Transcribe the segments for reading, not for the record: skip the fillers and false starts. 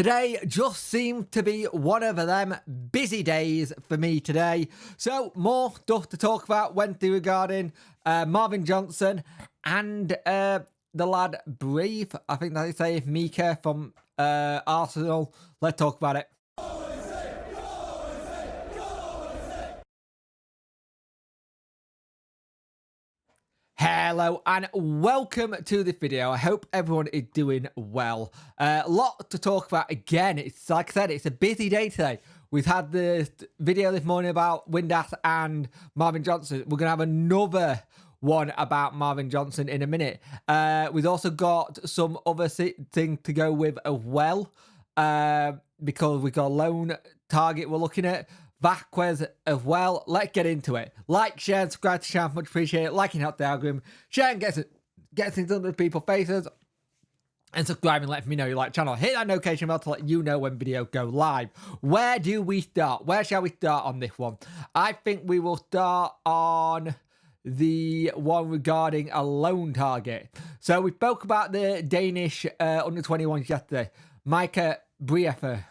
Today just seemed to be one of them busy days for me today. So more stuff to talk about Wednesday regarding Marvin Johnson and the lad Brave. I think they say Mika from Arsenal. Let's talk about it. Hello and welcome to this video. I hope everyone is doing well. A lot to talk about again. It's like I said, it's a busy day today. We've had the video this morning about Windass and Marvin Johnson. We're going to have another one about Marvin Johnson in a minute. We've also got some other thing to go with as well, because we've got a loan target we're looking at. Vasquez as well. Let's get into it. Like, share, and subscribe to the channel. Much appreciate it. Liking helps the algorithm. Sharing gets into other people's faces. And subscribing lets me know you like the channel. Hit that notification bell to let you know when videos go live. Where do we start? Where shall we start on this one? I think we will start on the one regarding a loan target. So we spoke about the Danish under 21s yesterday. Micah Beera.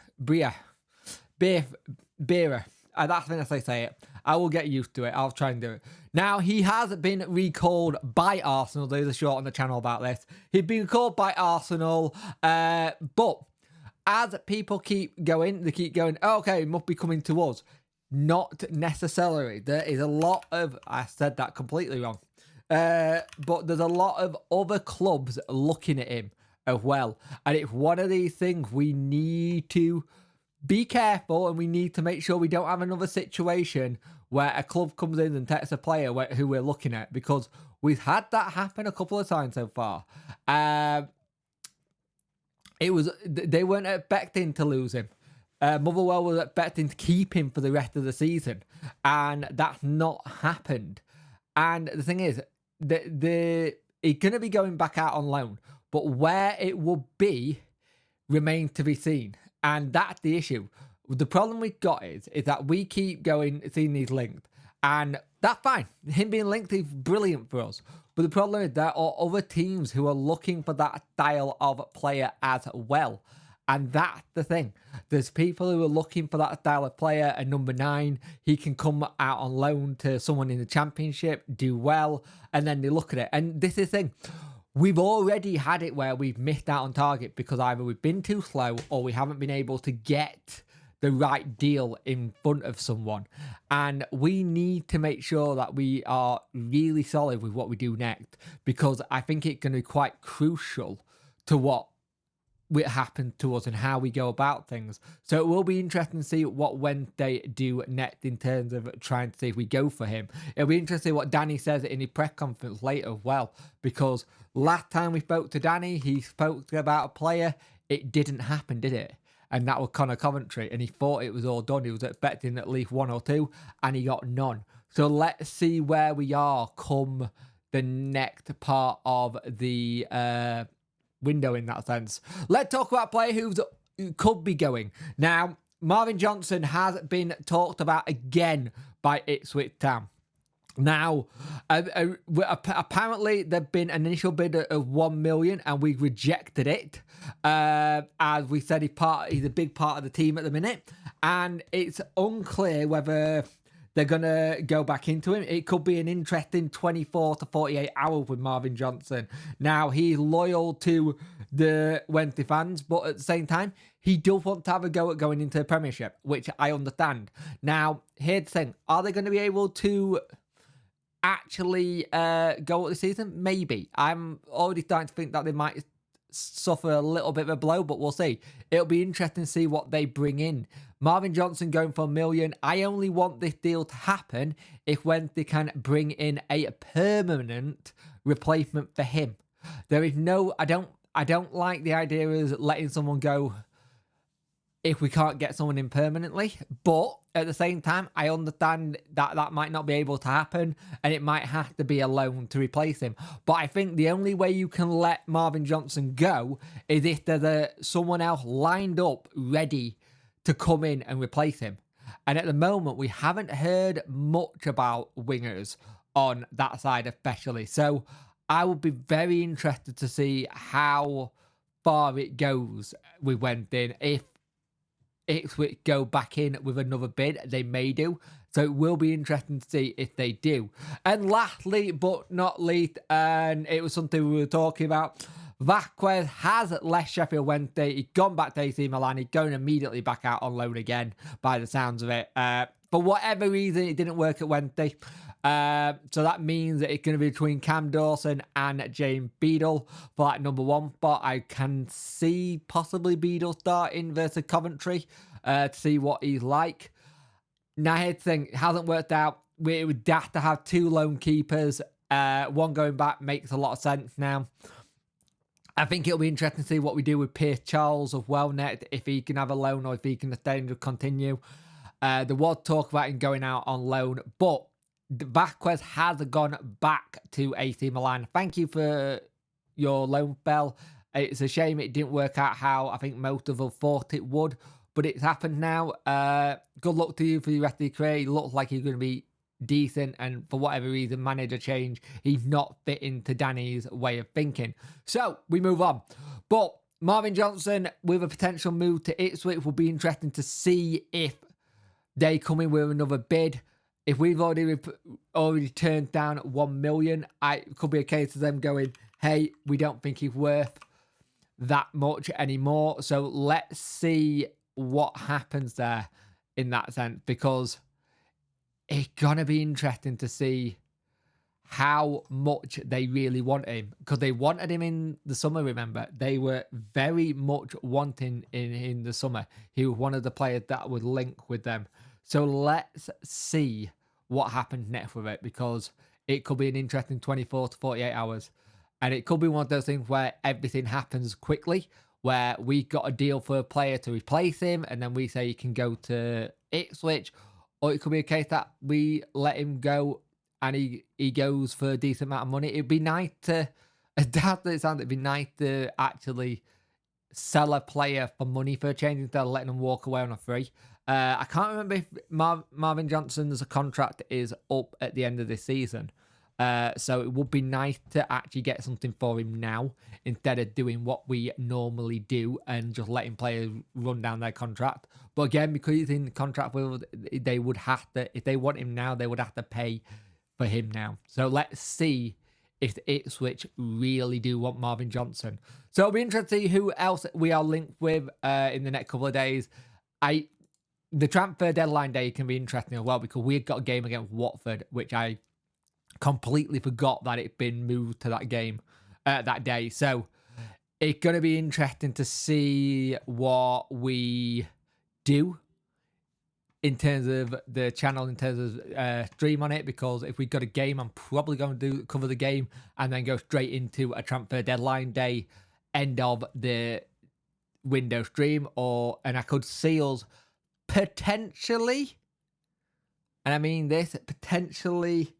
That's when I say it. I will get used to it. I'll try and do it. Now, he has been recalled by Arsenal. There's a short on the channel about this. He's been called by Arsenal, but as people keep going, they keep going, oh, okay, it must be coming to us. Not necessarily. There is a lot of, I said that completely wrong, but there's a lot of other clubs looking at him as well. And it's one of these things we need to be careful, and we need to make sure we don't have another situation where a club comes in and takes a player who we're looking at, because we've had that happen a couple of times so far. They weren't expecting to lose him. Motherwell was expecting to keep him for the rest of the season, and that's not happened. And the thing is, he's going to be going back out on loan, but where it will be remains to be seen. And that's the issue. The problem we've got is that we keep seeing these linked. And that's fine. Him being linked is brilliant for us. But the problem is there are other teams who are looking for that style of player as well. And that's the thing. There's people who are looking for that style of player. And number 9, he can come out on loan to someone in the Championship, do well, and then they look at it. And this is the thing. We've already had it where we've missed out on target because either we've been too slow or we haven't been able to get the right deal in front of someone. And we need to make sure that we are really solid with what we do next, because I think it's going to be quite crucial to what will happen to us and how we go about things. So it will be interesting to see what Wednesday do next in terms of trying to see if we go for him. It'll be interesting what Danny says in his press conference later as well, because last time we spoke to Danny, he spoke about a player. It didn't happen, did it? And that was Connor Coventry, and he thought it was all done. He was expecting at least 1 or 2, and he got none. So let's see where we are come the next part of the window in that sense. Let's talk about a player who could be going. Now, Marvin Johnson has been talked about again by Ipswich Town. Now, apparently there's been an initial bid of 1 million and we rejected it. As we said, he's a big part of the team at the minute, and it's unclear whether they're going to go back into him. It could be an interesting 24 to 48 hours with Marvin Johnson. Now, he's loyal to the Wednesday fans, but at the same time, he does want to have a go at going into the Premiership, which I understand. Now, here's the thing. Are they going to be able to actually go at the season? Maybe. I'm already starting to think that they might suffer a little bit of a blow, but we'll see. It'll be interesting to see what they bring in. Marvin Johnson going for 1 million. I only want this deal to happen if when they can bring in a permanent replacement for him. There is no, I don't like the idea of letting someone go if we can't get someone in permanently, but at the same time, I understand that that might not be able to happen, and it might have to be a loan to replace him. But I think the only way you can let Marvin Johnson go is if there's someone else lined up ready to come in and replace him. And at the moment, we haven't heard much about wingers on that side especially. So I would be very interested to see how far it goes with Wednesday. If Ipswich go back in with another bid, they may do. So it will be interesting to see if they do. And lastly, but not least, and it was something we were talking about, Vasquez has left Sheffield Wednesday. He's gone back to AC Milan. He's going immediately back out on loan again, by the sounds of it. For whatever reason, it didn't work at Wednesday. So that means that it's going to be between Cam Dawson and James Beadle for that number 1 spot. I can see possibly Beadle starting versus Coventry to see what he's like. Now, here's the thing, it hasn't worked out. We would have to have 2 lone keepers. One going back makes a lot of sense now. I think it'll be interesting to see what we do with Pierce Charles of Wellnet, if he can have a loan or if he can stay and continue. There was talk about him going out on loan, but Vasquez has gone back to AC Milan. Thank you for your loan spell. It's a shame it didn't work out how I think most of us thought it would, but it's happened now. Good luck to you for the rest of your career. He looks like he's going to be decent, and for whatever reason, manager change, he's not fit into Danny's way of thinking. So we move on. But Marvin Johnson with a potential move to Ipswich will be interesting to see if they come in with another bid. If we've already turned down 1 million, it could be a case of them going, hey, we don't think he's worth that much anymore. So let's see what happens there in that sense, because it's going to be interesting to see how much they really want him, because they wanted him in the summer, remember. They were very much wanting in the summer. He was one of the players that would link with them. So let's see what happens next with it, because it could be an interesting 24 to 48 hours. And it could be one of those things where everything happens quickly, where we got a deal for a player to replace him, and then we say he can go to Ipswich. Or it could be a case that we let him go and he goes for a decent amount of money. It'd be nice to, as bad as it sounds, it'd be nice to actually sell a player for money for a change instead of letting them walk away on a free. I can't remember if Marvin Johnson's contract is up at the end of this season. So it would be nice to actually get something for him now instead of doing what we normally do and just letting players run down their contract. But again, because he's in contract with, they would have to, if they want him now, they would have to pay for him now. So let's see if Ipswich really do want Marvin Johnson. So it'll be interesting to see who else we are linked with in the next couple of days. The transfer deadline day can be interesting as well, because we've got a game against Watford, which I completely forgot that it'd been moved to that game that day. So it's going to be interesting to see what we do in terms of the channel, in terms of stream on it, because if we've got a game, I'm probably going to cover the game and then go straight into a transfer deadline day end of the window stream, and I could see us potentially, and I mean this, potentially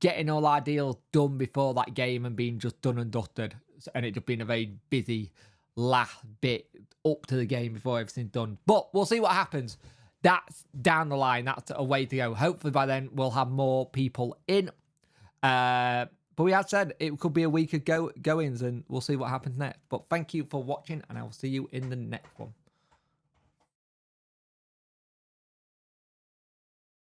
getting all our deals done before that game and being just done and dusted, and it just being a very busy last bit up to the game before everything's done. But we'll see what happens. That's down the line. That's a way to go. Hopefully by then we'll have more people in. But we have said it could be a week of goings, and we'll see what happens next. But thank you for watching, and I will see you in the next one.